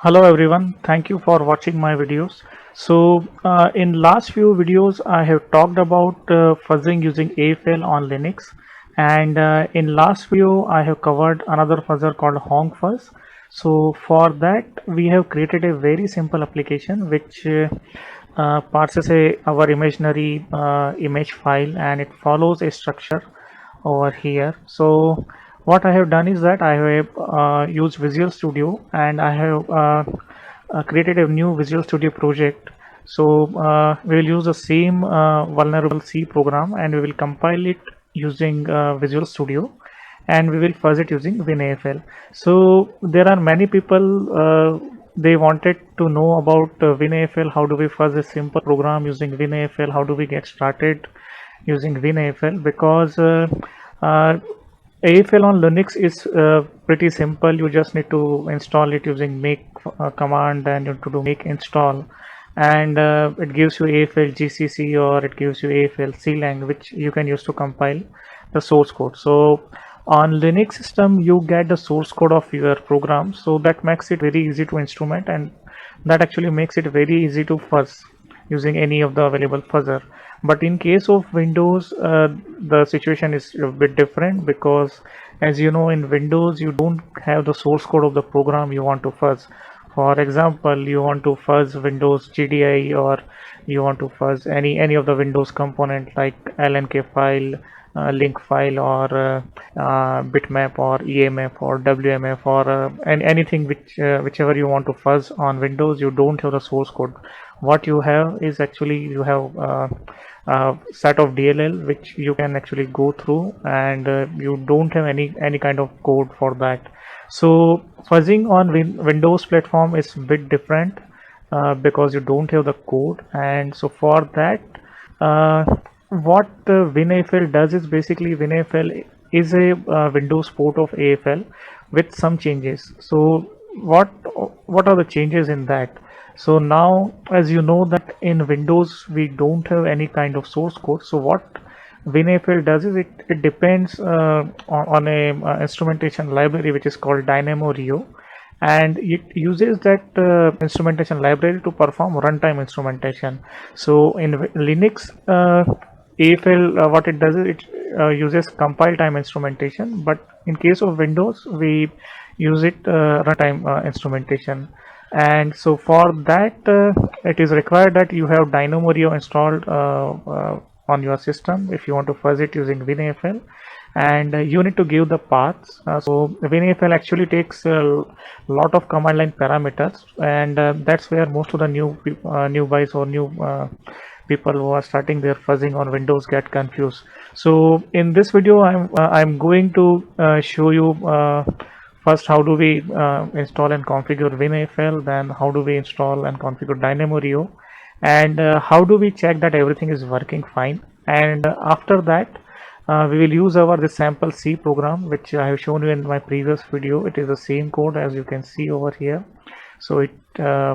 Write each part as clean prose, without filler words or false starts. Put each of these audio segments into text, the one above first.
Hello everyone, thank you for watching my videos. In last few videos I have talked about fuzzing using AFL on Linux, and in last video I have covered another fuzzer called Honk Fuzz. So for that we have created a very simple application which parses our imaginary image file, and it follows a structure over here. So what I have done is that I have used Visual Studio, and I have created a new Visual Studio project. So we will use the same vulnerable C program, and we will compile it using Visual Studio, and we will fuzz it using WinAFL. So there are many people they wanted to know about WinAFL. How do we fuzz a simple program using WinAFL? How do we get started using WinAFL? Because AFL on Linux is pretty simple. You just need to install it using make command, and you have to do make install, and it gives you AFL GCC, or it gives you AFL CLang, which you can use to compile the source code. So on Linux system you get the source code of your program, so that makes it very easy to instrument, and that actually makes it very easy to fuzz using any of the available fuzzer. But in case of Windows, the situation is a bit different, because as you know, in Windows you don't have the source code of the program you want to fuzz. For example, you want to fuzz Windows GDI, or you want to fuzz any of the Windows component like LNK file, link file, or bitmap, or EMF, or WMF, or anything whichever you want to fuzz on Windows. You don't have the source code. What you have is actually you have set of DLL which you can actually go through, and you don't have any kind of code for that. So fuzzing on Windows platform is a bit different, because you don't have the code. And so for that, what WinAFL does is, basically WinAFL is a Windows port of AFL with some changes. So what are the changes in that? So now, as you know, that in Windows we don't have any kind of source code. So what WinAFL does is, it depends on a instrumentation library which is called Dynamo Rio, and it uses that instrumentation library to perform runtime instrumentation. So in Linux, AFL, what it does is, it uses compile time instrumentation, but in case of Windows we use it runtime instrumentation. And so for that, it is required that you have Dynamo Rio installed on your system if you want to fuzz it using WinAFL, and you need to give the paths. So WinAFL actually takes a lot of command line parameters, and that's where most of the new guys, or new people who are starting their fuzzing on Windows get confused. So in this video I'm going to show you first how do we install and configure WinAFL, then how do we install and configure Dynamo Rio, and how do we check that everything is working fine. And after that, we will use our this sample C program which I have shown you in my previous video. It is the same code as you can see over here. So it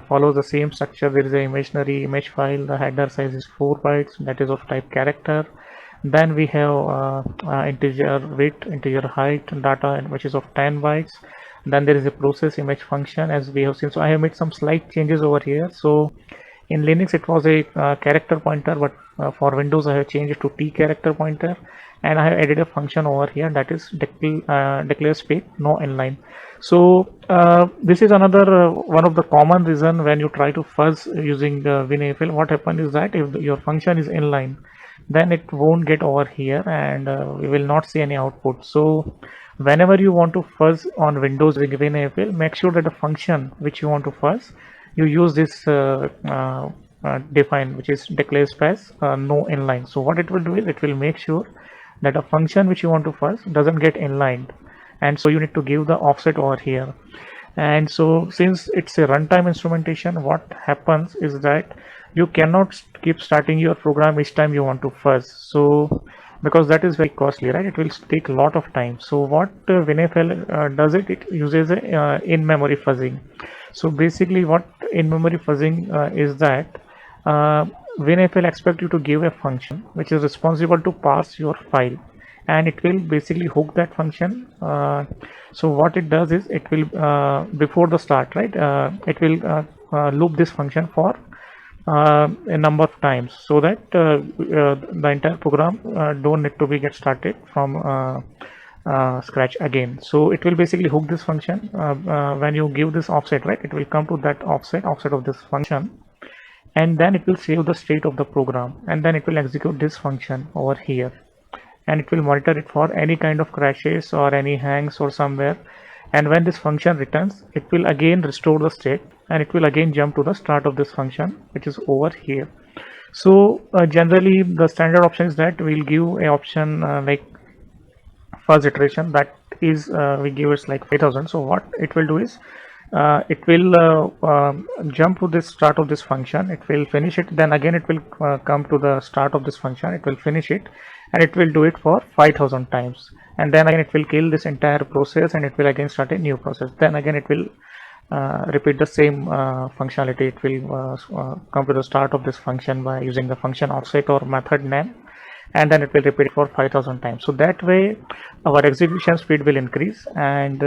follows the same structure. There is an imaginary image file. The header size is 4 bytes, that is of type character. Then we have integer width, integer height, data which is of 10 bytes. Then there is a process image function, as we have seen. So I have made some slight changes over here. So in Linux it was a character pointer, but for Windows I have changed it to T character pointer, and I have added a function over here that is declare space no inline. So this is another one of the common reason when you try to fuzz using WinAFL. What happens is that if your function is inline, then it won't get over here, and we will not see any output. So whenever you want to fuzz on Windows with WinAFL, make sure that the function which you want to fuzz, you use this define, which is declare space no inline. So what it will do is, it will make sure that a function which you want to fuzz doesn't get inlined, and so you need to give the offset over here. And so since it's a runtime instrumentation, what happens is that you cannot keep starting your program each time you want to fuzz, so because that is very costly, right? It will take a lot of time. So what WinAFL does, it uses a in-memory fuzzing. So basically what in-memory fuzzing is that WinAFL expects you to give a function which is responsible to parse your file and it will basically hook that function. So what it does is it will before the start, right, it will loop this function for a number of times, so that the entire program don't need to be get started from scratch again. So it will basically hook this function when you give this offset, right, it will come to that offset of this function, and then it will save the state of the program, and then it will execute this function over here, and it will monitor it for any kind of crashes or any hangs or somewhere. And when this function returns, it will again restore the state, and it will again jump to the start of this function, which is over here. So generally the standard option is that we'll give a option like first iteration, that is we give it like 5000. So what it will do is it will jump to the start of this function, it will finish it, then again it will come to the start of this function, it will finish it, and it will do it for 5000 times, and then again it will kill this entire process, and it will again start a new process, then again it will repeat the same functionality. It will come to the start of this function by using the function offset or method name, and then it will repeat it for 5000 times. So that way our execution speed will increase, and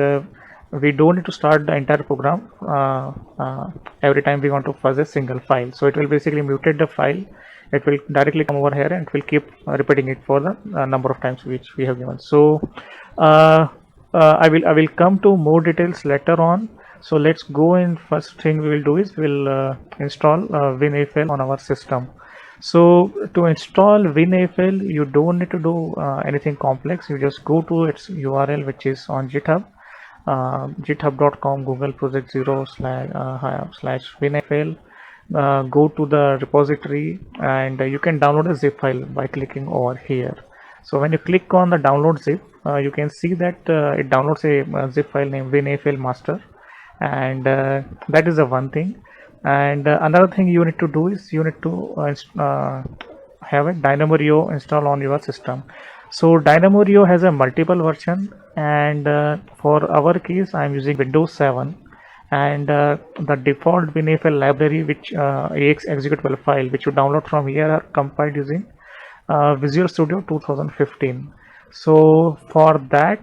we don't need to start the entire program every time we want to fuzz a single file. So it will basically mutate the file, it will directly come over here, and it will keep repeating it for the number of times which we have given. So I will come to more details later on. So let's go in. First thing we will do is we'll install WinAFL on our system. So to install WinAFL, you don't need to do anything complex. You just go to its URL, which is on GitHub, github.com Google Project 0 slash WinAFL. Go to the repository, and you can download a zip file by clicking over here. So when you click on the download zip, you can see that it downloads a zip file named WinAFL master, and that is the one thing. And another thing you need to do is you need to have a DynamoRio install on your system. So DynamoRio has a multiple version, and for our case I am using Windows 7, and the default WinAFL library, which AX executable file which you download from here, are compiled using Visual Studio 2015. So for that,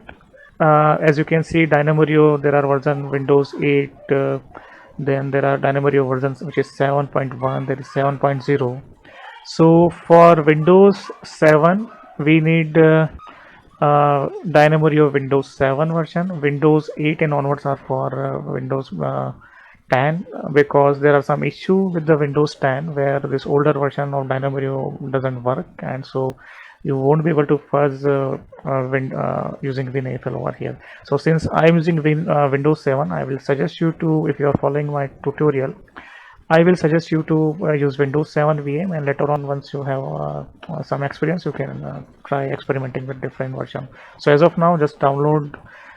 as you can see, DynamoRio, there are version Windows 8, then there are DynamoRio versions which is 7.1, there is 7.0. So for Windows 7 we need DynamoRio Windows 7 version. Windows 8 and onwards are for Windows 10, because there are some issue with the Windows 10 where this older version of DynamoRio doesn't work, and so you won't be able to fuzz using WinAFL over here. So since I'm using Windows 7, I will suggest you to, if you are following my tutorial, I will suggest you to use Windows 7 VM, and later on, once you have some experience, you can try experimenting with different version. So as of now, just download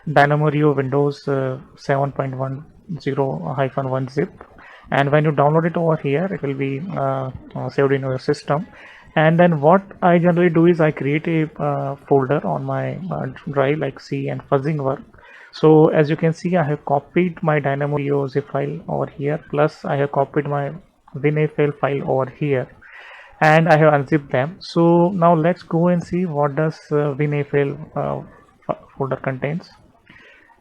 DynamoRio Windows 7.10-1 zip, and when you download it over here, it will be saved in your system. And then what I generally do is I create a folder on my drive, like C and fuzzing work. So as you can see, I have copied my DynamoRio zip file over here, plus I have copied my WinAFL file over here, and I have unzipped them. So now let's go and see what does WinAFL folder contains.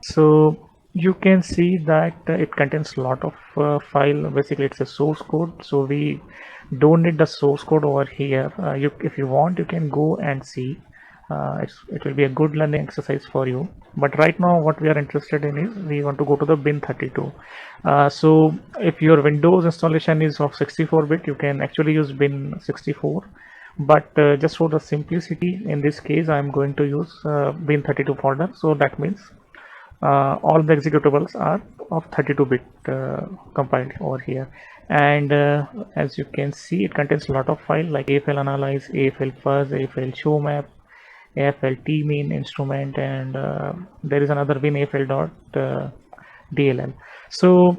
So you can see that it contains a lot of file. Basically it's a source code, so we don't need the source code over here. If you want, you can go and see. It will be a good learning exercise for you, but right now what we are interested in is we want to go to the bin32. So if your Windows installation is of 64-bit, you can actually use bin64, but just for the simplicity, in this case I am going to use bin32 folder. So that means all the executables are of 32-bit compiled over here, and as you can see, it contains a lot of files like AFL analyze, AFL fuzz, AFL show map, AFL tmean instrument, and there is another WinAFL.dll. So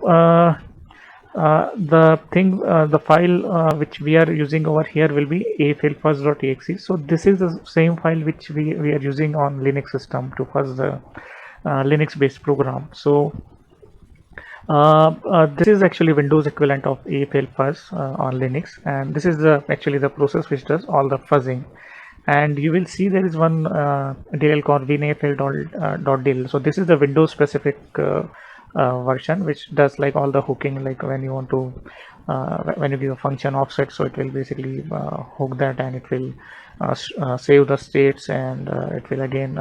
the file which we are using over here will be aflfuzz.exe. So this is the same file which we are using on Linux system to fuzz the Linux based program. So this is actually Windows equivalent of AFL fuzz on Linux, and this is actually the process which does all the fuzzing. and you will see there is one DLL called winafl.dll. So this is the Windows specific version which does like all the hooking, like when you want to when you give a function offset, so it will basically hook that, and it will save the states, and it will again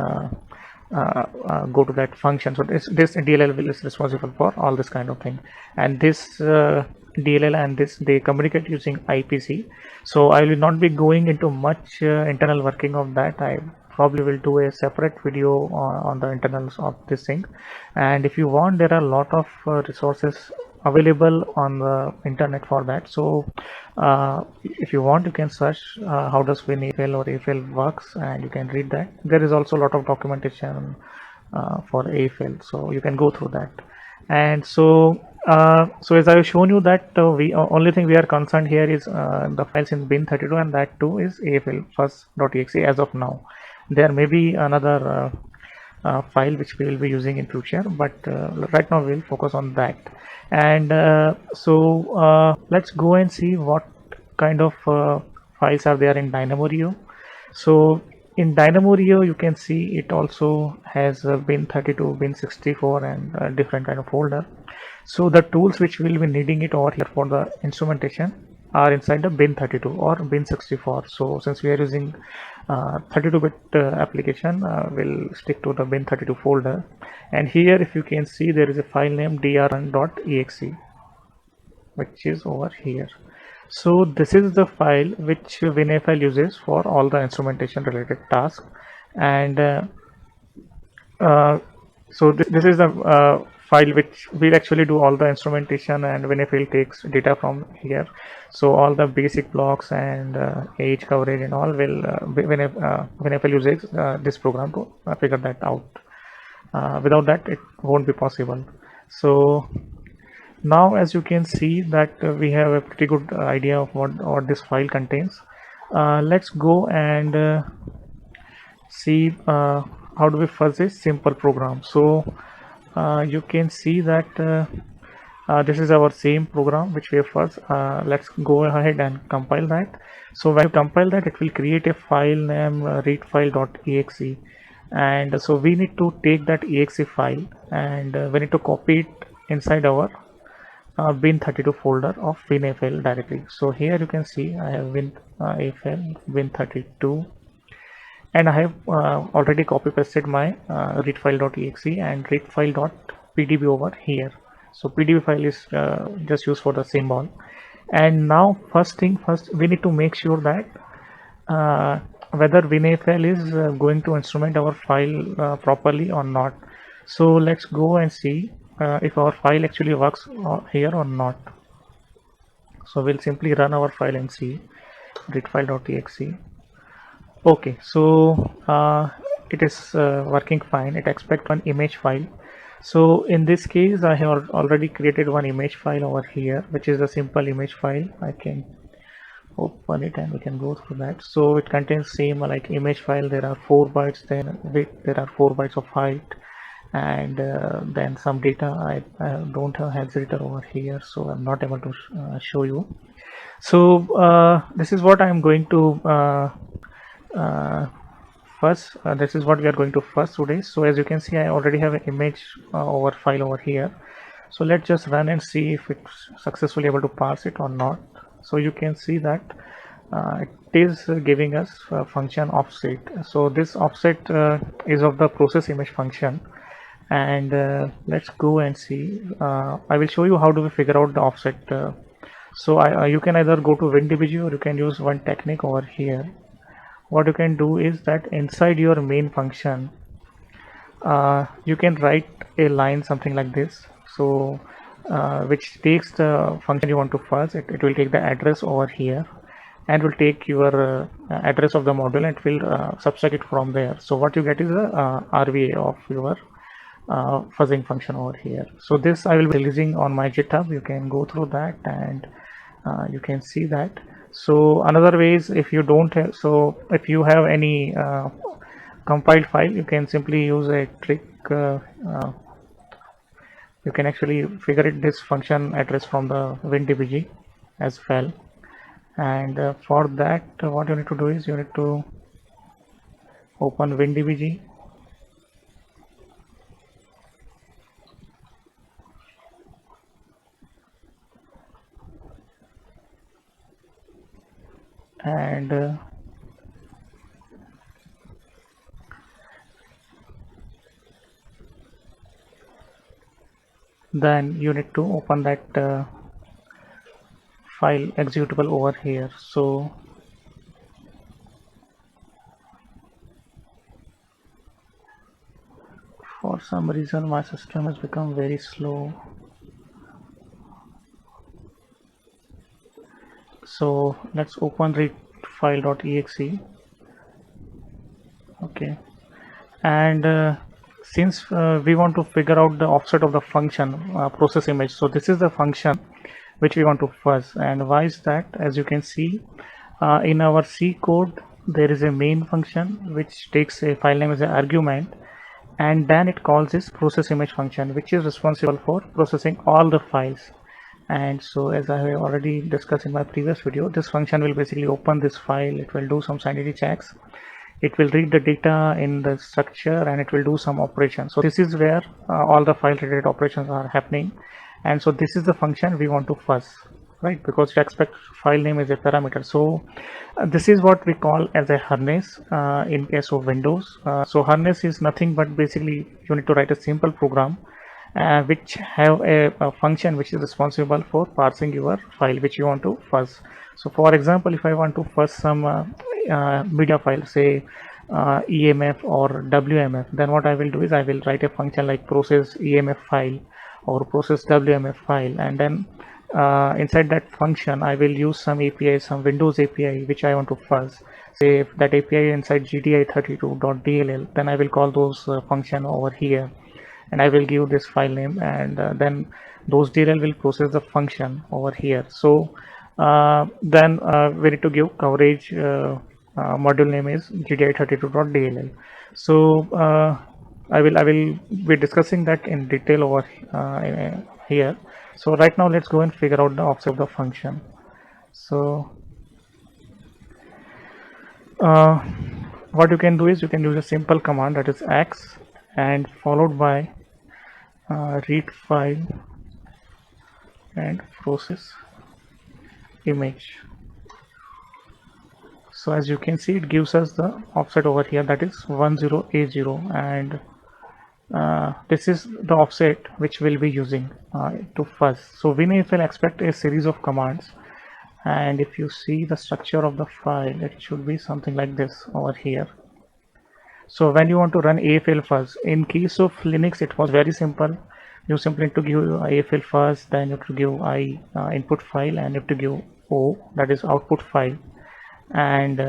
go to that function. So this DLL is responsible for all this kind of thing, and this DLL and this, they communicate using IPC. So I will not be going into much internal working of that. I probably will do a separate video on the internals of this thing. And if you want, there are a lot of resources available on the internet for that. So if you want, you can search how does WinAFL or AFL works, and you can read that. There is also a lot of documentation for AFL, so you can go through that. And so so as I've shown you that we only thing we are concerned here is the files in bin32, and that too is AFL first.exe as of now. There may be another file which we will be using in future, but right now we'll focus on that. And so let's go and see what kind of files are there in DynamoRio. So in DynamoRio, you can see it also has bin32, bin64, and different kind of folder. So the tools which we'll be needing it over here for the instrumentation are inside the bin32 or bin64. So since we are using 32-bit application, we'll stick to the bin32 folder. And here, if you can see, there is a file named drrun.exe, which is over here. So this is the file which WinAFL uses for all the instrumentation related tasks. And so this is the file which will actually do all the instrumentation, and WinAFL takes data from here. So all the basic blocks and age coverage and all will WinAFL uses this program to figure that out. Without that, it won't be possible. So now, as you can see that we have a pretty good idea of what this file contains. Let's go and see how do we fuzz this simple program. So you can see that this is our same program which we have first. Let's go ahead and compile that. So when you compile that, it will create a file named readfile.exe, and so we need to take that exe file, and we need to copy it inside our bin32 folder of WinAFL directly. So here you can see I have WinAFL bin32, and I have already copy pasted my readfile.exe and readfile.pdb over here. So pdb file is just used for the symbol. And now first thing first, we need to make sure that whether WinAFL is going to instrument our file properly or not. So let's go and see if our file actually works here or not. So we'll simply run our file and see readfile.exe. Okay, so it is working fine. It expects one image file. So in this case, I have already created one image file over here, which is a simple image file. I can open it and we can go through that. So it contains same like image file. There are 4 bytes, then width, there are 4 bytes of height, and then some data. I don't have hex editor over here, so I'm not able to show you. So this is what I'm going to first. This is what we are going to first today. So as you can see, I already have an image over file over here. So let's just run and see if it's successfully able to parse it or not. So you can see that it is giving us a function offset. So this offset is of the process image function, and let's go and see. I will show you how do we figure out the offset. So you can either go to WinDBG, or you can use one technique over here. What you can do is that inside your main function, you can write a line something like this. So which takes the function you want to fuzz. It will take the address over here, and will take your address of the module, and it will subtract it from there. So what you get is a RVA of your fuzzing function over here. So this I will be releasing on my GitHub. You can go through that, and you can see that. So another way is, if you don't have, so if you have any compiled file, you can simply use a trick. You can actually figure it this function address from the WinDBG as well. And for that, what you need to do is you need to open WinDBG, and then you need to open that file executable over here. So for some reason my system has become very slow, so let's open readfile.exe. Okay, and since we want to figure out the offset of the function process image, so this is the function which we want to fuzz. And why is that? As you can see in our C code, there is a main function which takes a file name as an argument, and then it calls this process image function, which is responsible for processing all the files. And so, as I have already discussed in my previous video, this function will basically open this file, it will do some sanity checks, it will read the data in the structure, and it will do some operations. So this is where all the file related operations are happening. And so this is the function we want to fuzz, right? Because we expect file name is a parameter. So this is what we call as a harness in case of Windows. So harness is nothing but basically you need to write a simple program which have a function which is responsible for parsing your file which you want to fuzz. So for example, if I want to fuzz some media file, say EMF or WMF, then what I will do is I will write a function like process EMF file or process WMF file, and then inside that function I will use some API, some Windows API which I want to fuzz. Say if that API inside GDI32.dll, then I will call those function over here, and I will give this file name, and then those DLL will process the function over here. So then we need to give coverage module name is GDI32.dll. So I will be discussing that in detail over here. So right now let's go and figure out the offset of the function. So what you can do is you can use a simple command, that is x and followed by read file and process image. So as you can see, it gives us the offset over here, that is 10A0, and this is the offset which we'll be using to fuzz. So WinAFL will expect a series of commands, and if you see the structure of the file, it should be something like this over here. So when you want to run AFL fuzz, in case of Linux it was very simple. You simply need to give AFL fuzz, then you have to give I input file, and you have to give O, that is output file, and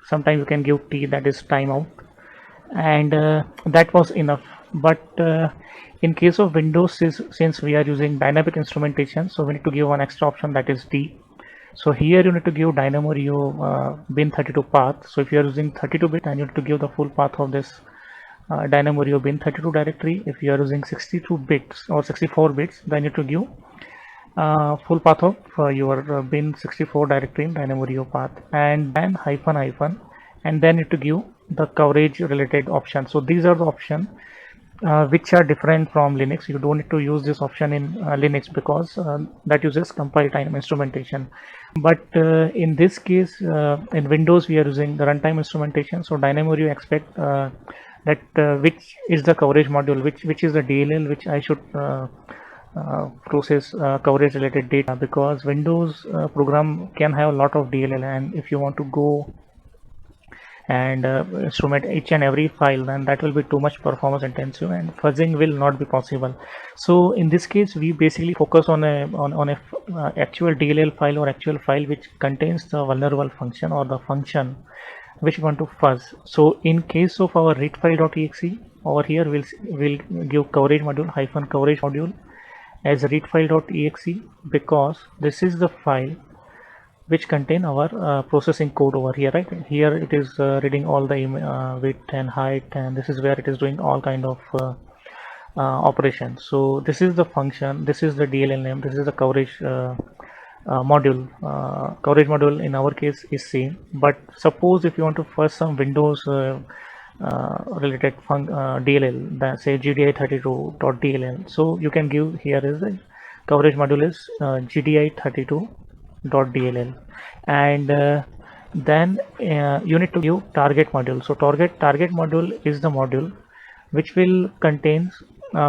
sometimes you can give T, that is timeout, and that was enough. But in case of Windows, since we are using dynamic instrumentation, so we need to give one extra option, that is D. So here you need to give DynamoRio bin32 path. So if you are using 32-bit, then you need to give the full path of this DynamoRio bin32 directory. If you are using 62 bits or 64 bits, then you need to give full path of your bin64 directory in DynamoRio path, and then hyphen, and then you need to give the coverage related option. So these are the options which are different from Linux. You don't need to use this option in Linux because that uses compile time instrumentation. But in this case, in Windows, we are using the runtime instrumentation. So DynamoRio expect that which is the coverage module, which is the DLL which I should process coverage related data, because Windows program can have a lot of DLL, and if you want to go and instrument each and every file, then that will be too much performance intensive and fuzzing will not be possible. So in this case we basically focus on a actual DLL file or actual file which contains the vulnerable function or the function which we want to fuzz. So in case of our readfile.exe, over here we'll give coverage module hyphen coverage module as readfile.exe, because this is the file which contain our processing code over here, right? Here it is reading all the width and height, and this is where it is doing all kind of operations. So this is the function, this is the DLL name, this is the coverage module. Coverage module in our case is same, but suppose if you want to fuzz some Windows related DLL, that say GDI32.dll. So you can give here is the coverage module is GDI32.dll, and then you need to give target module. So target module is the module which will contains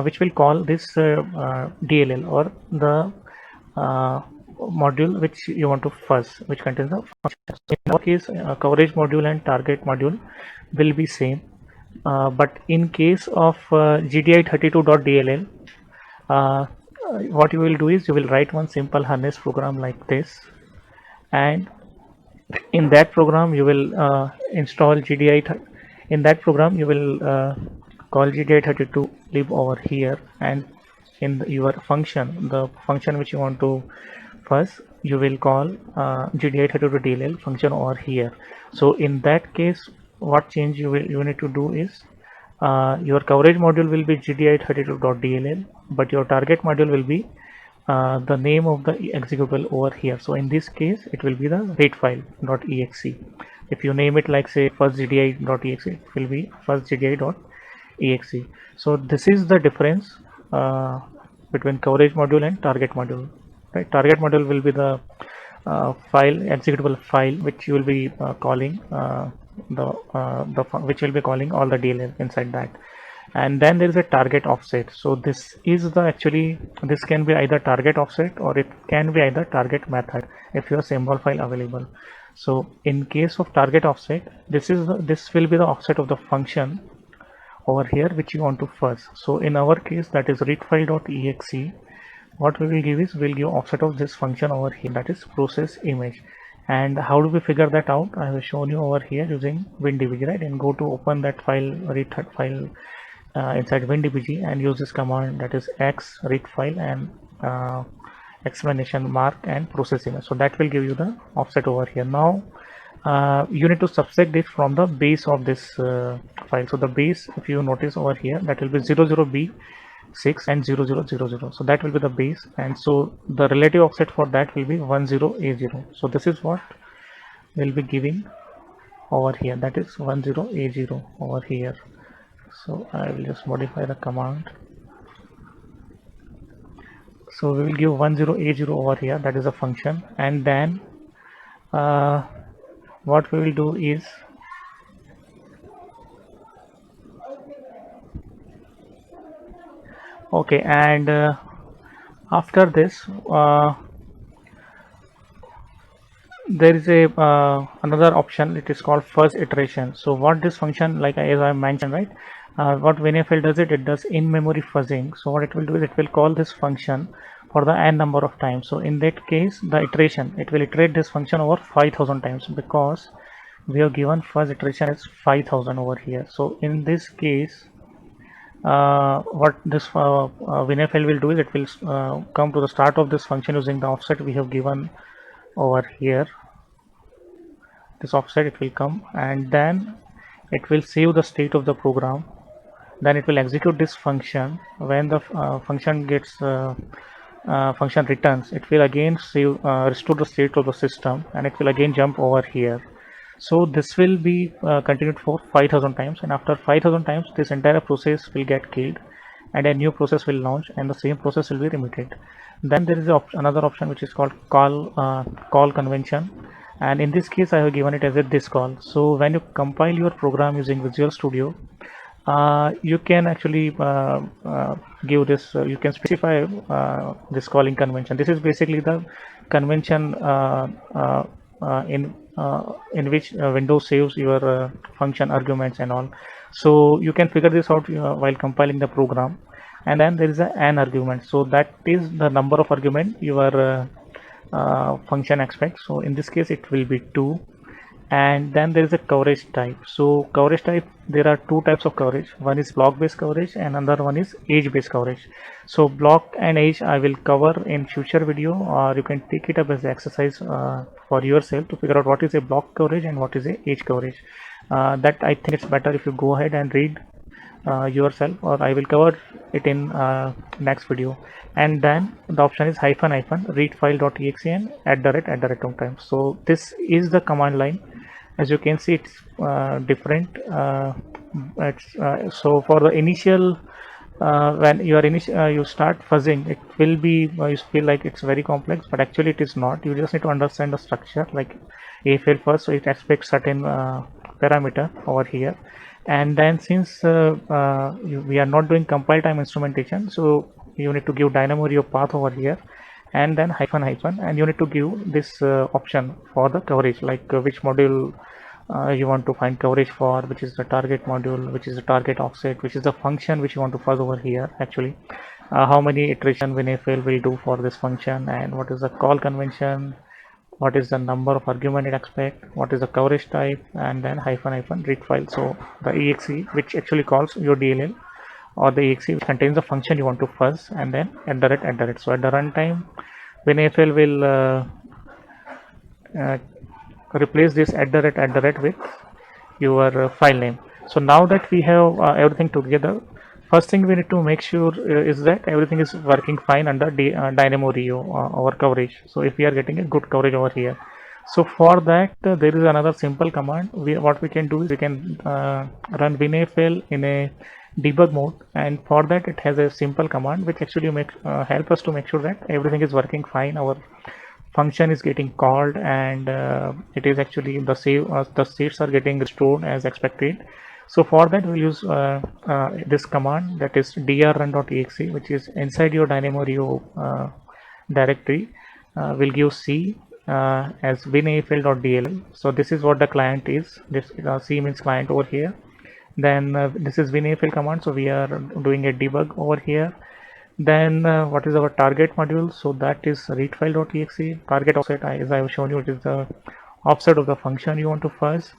which will call this DLL, or the module which you want to fuzz, which contains the function. So in our case, coverage module and target module will be same, but in case of GDI32.dll, what you will do is you will write one simple harness program like this, and in that program you will install GDI. In that program you will call GDI32 lib over here, and in your function, the function which you want to first, you will call GDI32.dll function over here. So in that case, what change you need to do is your coverage module will be GDI32.dll, but your target module will be the name of the executable over here. So in this case it will be the read file.exe. If you name it like say first GDI.exe, it will be first GDI.exe. so this is the difference between coverage module and target module, right? Target module will be the executable file which you will be calling which will be calling all the DLL inside that. And then there is a target offset. So this is the actually, this can be either target offset or it can be either target method if your symbol file available. So in case of target offset, this will be the offset of the function over here which you want to fuzz. So in our case, that is readfile.exe. what we will give is we'll give offset of this function over here, that is process image. And how do we figure that out? I have shown you over here using WinDBG, right? And go to open that file, read file inside WinDBG, and use this command, that is x read file and explanation mark and process image. So that will give you the offset over here. Now you need to subtract it from the base of this file. So the base, if you notice over here, that will be 00B6 and 0000. So that will be the base, and so the relative offset for that will be 10A0. So this is what we'll be giving over here, that is 10A0 over here. So I will just modify the command. So we will give 10A0 over here, that is a function. And then what we will do is okay, and after this there is a another option, it is called fuzz iteration. So what this function, like as I mentioned, right, what WinFL does, it does in-memory fuzzing. So what it will do is it will call this function for the n number of times. So in that case, the iteration, it will iterate this function over 5000 times, because we have given fuzz iteration as 5000 over here. So in this case, what this WinFL will do is it will come to the start of this function using the offset we have given over here. This offset, it will come, and then it will save the state of the program. Then it will execute this function. When the function gets function returns, it will again save restore the state of the system, and it will again jump over here. So this will be continued for 5000 times, and after 5000 times this entire process will get killed and a new process will launch, and the same process will be remitted. Then there is another option which is called call convention, and in this case I have given it as a this call. So when you compile your program using Visual Studio, you can actually give this, you can specify this calling convention. This is basically the convention in which Windows saves your function arguments and all. So you can figure this out while compiling the program. And then there is an argument, so that is the number of argument your function expects. So in this case it will be 2. And then there is a coverage type. So coverage type, there are two types of coverage. One is block based coverage and another one is age based coverage. So block and age I will cover in future video, or you can take it up as an exercise for yourself to figure out what is a block coverage and what is a age coverage. That I think it's better if you go ahead and read yourself, or I will cover it in next video. And then the option is -- read file.exe and @runtime. So this is the command line. As you can see, it's different It's so for the initial when you are you start fuzzing, it will be you feel like it's very complex, but actually it is not. You just need to understand the structure like AFL first, so it expects certain parameter over here, and then since we are not doing compile time instrumentation, so you need to give dynamo Rio path over here, and then hyphen hyphen, and you need to give this option for the coverage, like which module you want to find coverage for, which is the target module, which is the target offset, which is the function which you want to fuzz over here actually, how many iteration WinFL will do for this function, and what is the call convention, what is the number of argument it expect, what is the coverage type, and then hyphen hyphen read file. So the exe which actually calls your DLL, or the exe which contains the function you want to fuzz, and then at the rate. So at the runtime WinFL will uh, replace this at the rate with your file name. So now that we have everything together, first thing we need to make sure is that everything is working fine under Dynamo Rio our coverage. So if we are getting a good coverage over here, so for that there is another simple command. What we can do is we can run WinFL in a debug mode, and for that it has a simple command which actually help us to make sure that everything is working fine. Our function is getting called, and it is actually the states are getting restored as expected. So for that we'll use this command, that is drrun.exe, which is inside your Dynamo Rio directory. We'll give c as winafl.dll. so this is what the client is. This c means client over here. Then this is winafl command, so we are doing a debug over here. Then what is our target module? So that is readfile.exe. Target offset, as I have shown you, it is the offset of the function you want to fuzz,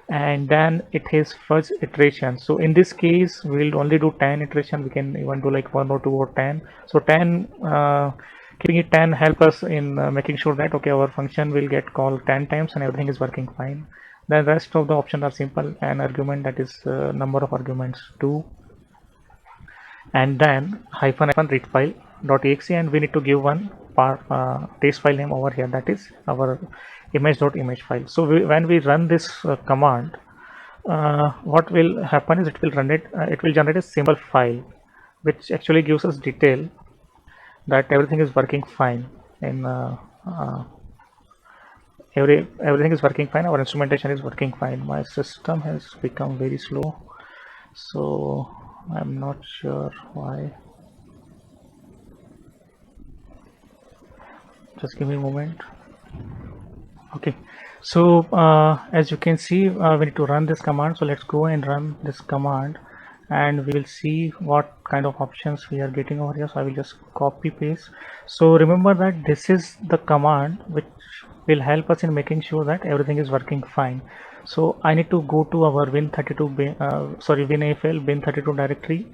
and then it has fuzz iteration. So in this case we'll only do 10 iteration. We can even do like 1 or 2 or 10. So 10 keeping it 10 help us in making sure that okay, our function will get called 10 times and everything is working fine. The rest of the options are simple. An argument, that is number of arguments 2, and then hyphen hyphen read file dot exe, and we need to give one test file name over here, that is our image file. So when we run this command, what will happen is it will generate a simple file which actually gives us detail that everything is working fine in everything is working fine. Our instrumentation is working fine. My system has become very slow, so I'm not sure why. Just give me a moment. Okay, so as you can see, we need to run this command. So let's go and run this command, and we will see what kind of options we are getting over here. So I will just copy paste. So remember that this is the command which will help us in making sure that everything is working fine. So I need to go to our WinAFL bin32 directory,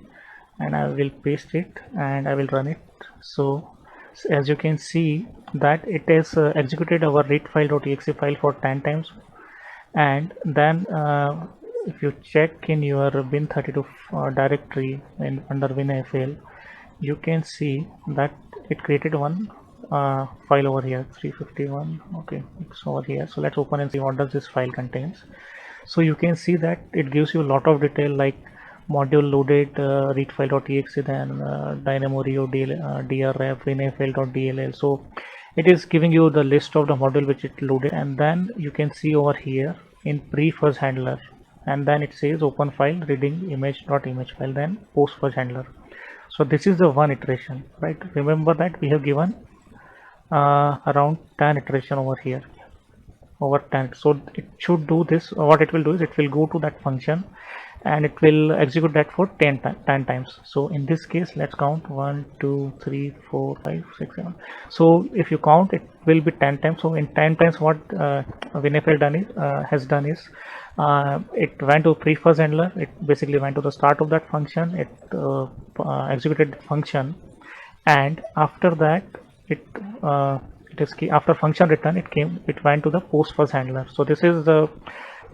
and I will paste it and I will run it. So as you can see that it has executed our readfile.exe file for 10 times, and then if you check in your bin32 directory under WinFL, you can see that it created one file over here, 351. Okay, it's over here. So let's open and see what does this file contains. So you can see that it gives you a lot of detail like module loaded, readfile.exe, then Dynamo Rio drref, winafl.dll. So it is giving you the list of the module which it loaded, and then you can see over here in pre-fuzz handler, and then it says open file reading image.image file, then post fuzz handler. So this is the one iteration, right? Remember that we have given around 10 iteration over here, over 10. So it should do this. What it will do is it will go to that function and it will execute that for 10 times. So in this case, let's count 1 2 3 4 5 6 7. So if you count, it will be 10 times. So in 10 times, what WinFL has done is it went to pre-fuzz handler. It basically went to the start of that function. It executed the function, and after that after function return, it went to the post fuzz handler. So this is the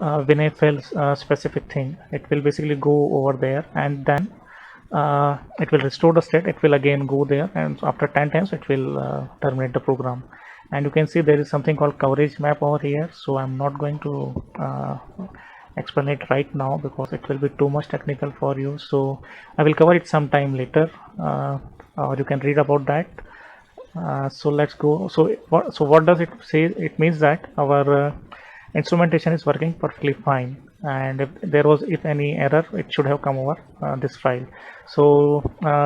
WinFL specific thing. It will basically go over there, and then it will restore the state. It will again go there, and after 10 times it will terminate the program. And you can see there is something called coverage map over here. So I'm not going to explain it right now because it will be too much technical for you. So I will cover it sometime later, or you can read about that. So let's go. So what does it say? It means that our instrumentation is working perfectly fine, and if there was if any error, it should have come over this file. So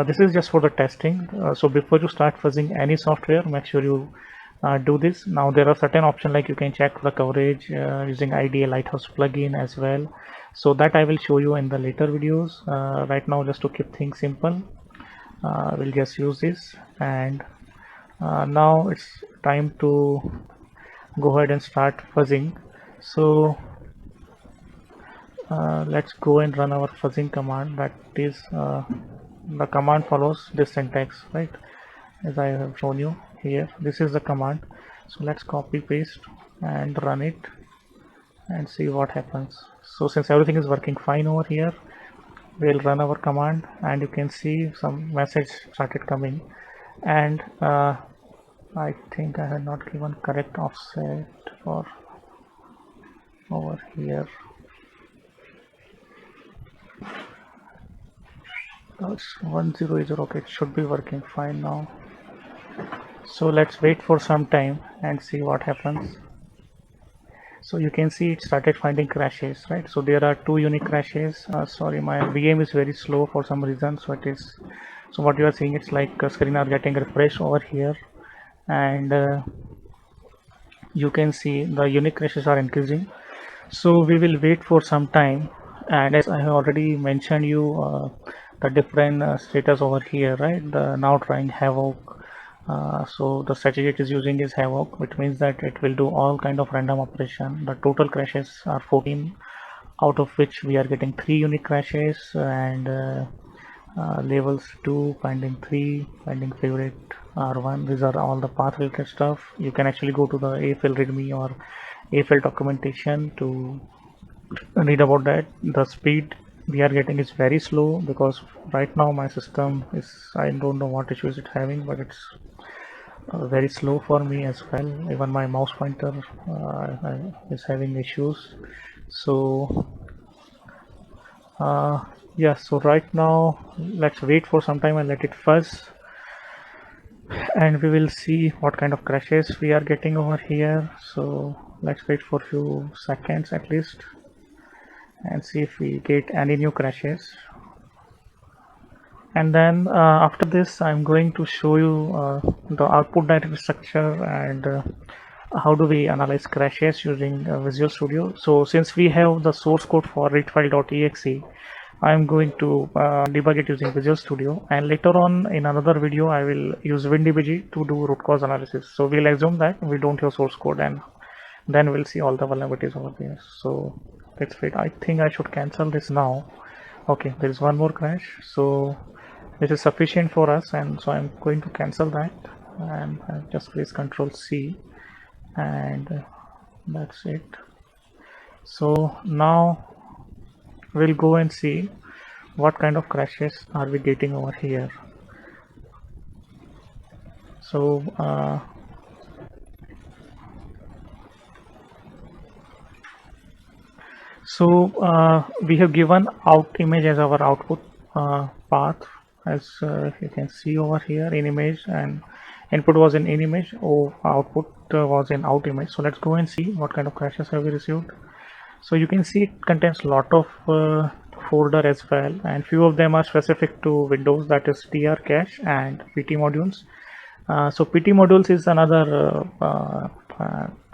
this is just for the testing. So before you start fuzzing any software, make sure you do this. Now there are certain options like you can check the coverage using IDA Lighthouse plugin as well. So that I will show you in the later videos. Right now, just to keep things simple, we'll just use this. And now it's time to go ahead and start fuzzing. So let's go and run our fuzzing command. That is, the command follows this syntax, right, as I have shown you here. This is the command. So let's copy paste and run it and see what happens. So since everything is working fine over here, we'll run our command and you can see some message started coming. And I think I had not given correct offset for over here. That's 100. Okay, it should be working fine now. So let's wait for some time and see what happens. So you can see it started finding crashes, right? So there are two unique crashes. Sorry, my VM is very slow for some reason. So it is. So what you are seeing, it's like screen are getting refreshed over here, and you can see the unique crashes are increasing. So we will wait for some time, and as I have already mentioned you the different status over here, right? The now trying Havoc. So the strategy it is using is Havoc, which means that it will do all kind of random operation. The total crashes are 14, out of which we are getting 3 unique crashes, and levels 2, finding 3, finding favorite R1. These are all the path related stuff. You can actually go to the AFL readme or AFL documentation to read about that. The speed we are getting is very slow because right now my system is, I don't know what issues it's having, but it's very slow for me as well. Even my mouse pointer is having issues. So yeah, so right now let's wait for some time and let it fuzz, and we will see what kind of crashes we are getting over here. So let's wait for a few seconds at least and see if we get any new crashes. And then after this I'm going to show you the output directory structure and how do we analyze crashes using Visual Studio. So since we have the source code for readfile.exe, I'm going to debug it using Visual Studio, and later on in another video I will use WinDBG to do root cause analysis. So we'll assume that we don't have source code, and then we'll see all the vulnerabilities over there. So let's wait. I think I should cancel this now. Okay, there is one more crash, so this is sufficient for us, and so I'm going to cancel that, and just press Ctrl C, and that's it. So now we'll go and see what kind of crashes are we getting over here. So we have given out image as our output path, as you can see over here in image, and input was in image, or output was in out image. So let's go and see what kind of crashes have we received. So you can see it contains a lot of folder as well, and few of them are specific to Windows, that is TR cache and PT modules. So PT modules is another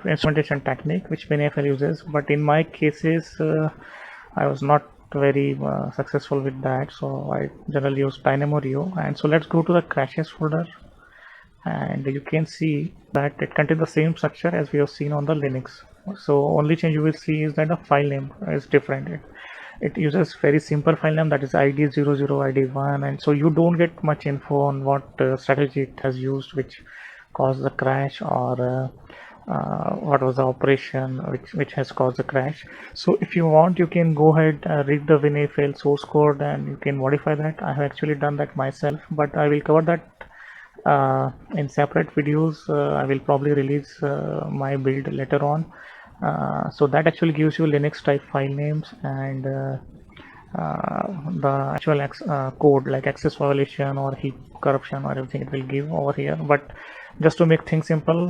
instrumentation technique which WinAFL uses, but in my cases I was not very successful with that, so I generally use DynamoRio. And so let's go to the crashes folder, and you can see that it contains the same structure as we have seen on the Linux. So only change you will see is that the file name is different. It uses very simple file name, that is ID00, ID1, and so you don't get much info on what strategy it has used which caused the crash, or what was the operation which has caused the crash. So if you want, you can go ahead, read the WinAFL source code, and you can modify that. I have actually done that myself, but I will cover that in separate videos. I will probably release my build later on. So that actually gives you Linux type file names and the actual code like access violation or heap corruption or everything it will give over here. But just to make things simple,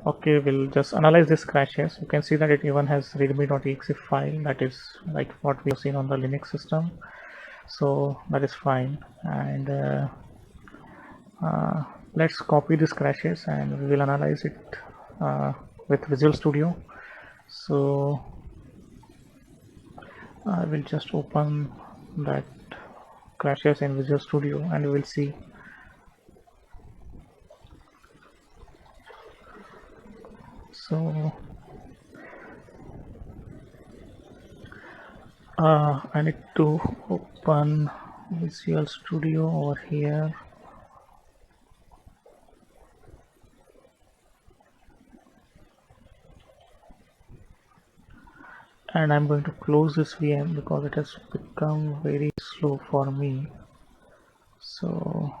okay, we'll just analyze this crashes. You can see that it even has readme.exe file, that is like what we have seen on the Linux system, so that is fine. And let's copy this crashes and we will analyze it uh, with Visual Studio. So I will just open that crashes in Visual Studio and we will see. So I need to open Visual Studio over here. And I'm going to close this VM because it has become very slow for me. So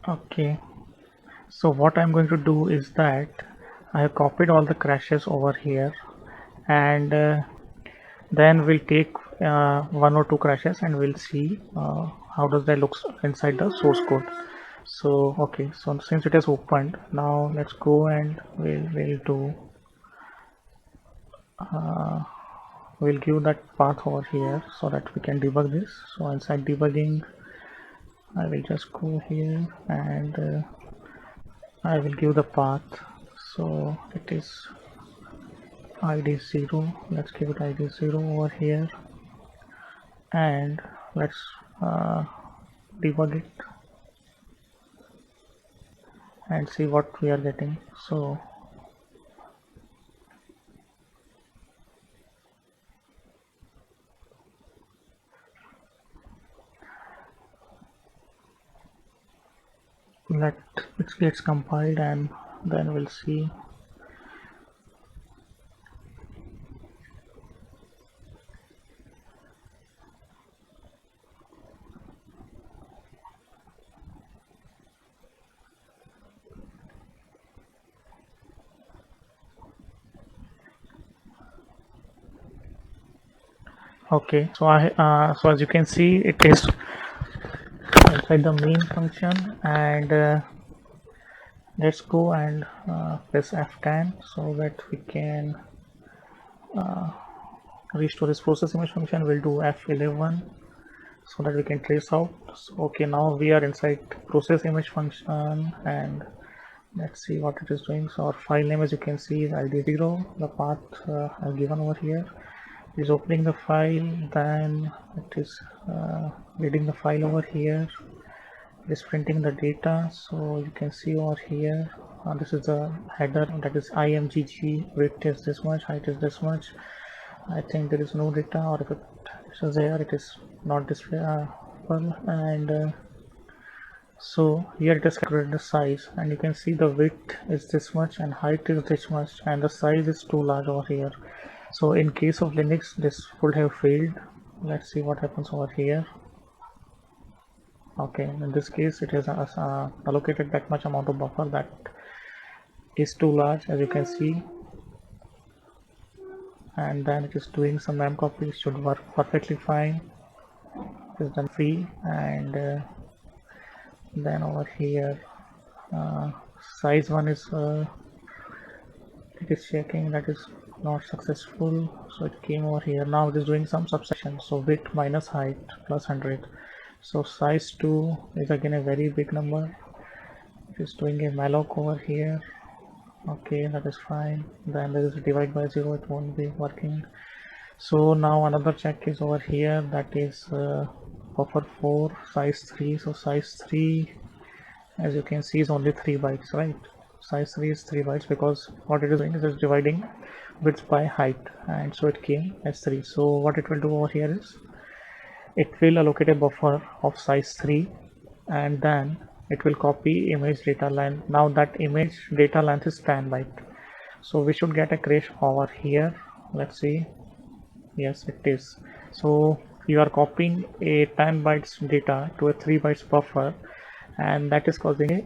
okay, so what I'm going to do is that I have copied all the crashes over here, and then we'll take one or two crashes and we'll see how does that looks inside the source code. So okay, so since it is opened, now let's go and we'll do we'll give that path over here so that we can debug this. So inside debugging, I will just go here and I will give the path. So it is id 0. Let's give it id 0 over here and let's uh, debug it and see what we are getting. So let it gets compiled and then we'll see. Okay, so so as you can see, it is inside the main function, and let's go and press F10 so that we can restore this process image function. We'll do F11 so that we can trace out. So, okay, now we are inside process image function and let's see what it is doing. So our file name, as you can see, is id0. The path I've given over here is opening the file, then it is reading the file over here, it is printing the data. So you can see over here, this is the header, that is imgg, width is this much, height is this much. I think there is no data, or if it is there, it is not displayable. And so here it is calculated the size, and you can see the width is this much and height is this much and the size is too large over here. So in case of Linux, this would have failed. Let's see what happens over here. Okay, in this case it has allocated that much amount of buffer that is too large, as you can see, and then it is doing some mem copy. It should work perfectly fine. It is done free, and then over here size one is it is checking, that is not successful, so it came over here. Now it is doing some subsection, so width minus height plus 100. So size 2 is again a very big number. It is doing a malloc over here. Okay, that is fine. Then there is a divide by 0, it won't be working. So now another check is over here, that is buffer 4 size 3. So size 3, as you can see, is only 3 bytes, right? Size 3 is 3 bytes because what it is doing is it's dividing width by height, and so it came as 3. So what it will do over here is it will allocate a buffer of size 3, and then it will copy image data length. Now that image data length is 10 byte, so we should get a crash over here. Let's see. Yes, it is. So you are copying a 10 bytes data to a 3 bytes buffer, and that is causing a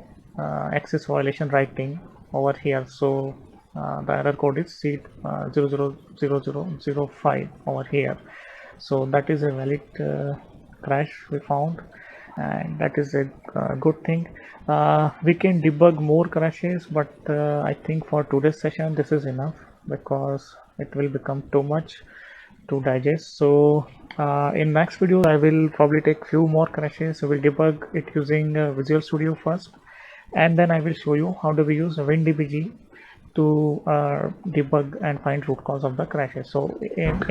access violation writing over here. So the error code is C000005 over here. So that is a valid crash we found, and that is a good thing. We can debug more crashes, but I think for today's session this is enough, because it will become too much to digest. So in next video I will probably take few more crashes. So we'll debug it using Visual Studio first, and then I will show you how do we use WinDBG to debug and find root cause of the crashes. So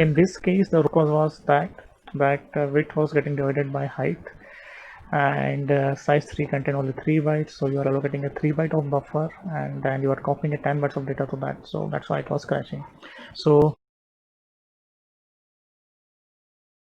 in this case the root cause was that width was getting divided by height, and size 3 contain only 3 bytes, so you are allocating a 3 byte of buffer, and then you are copying a 10 bytes of data to that, so that's why it was crashing. So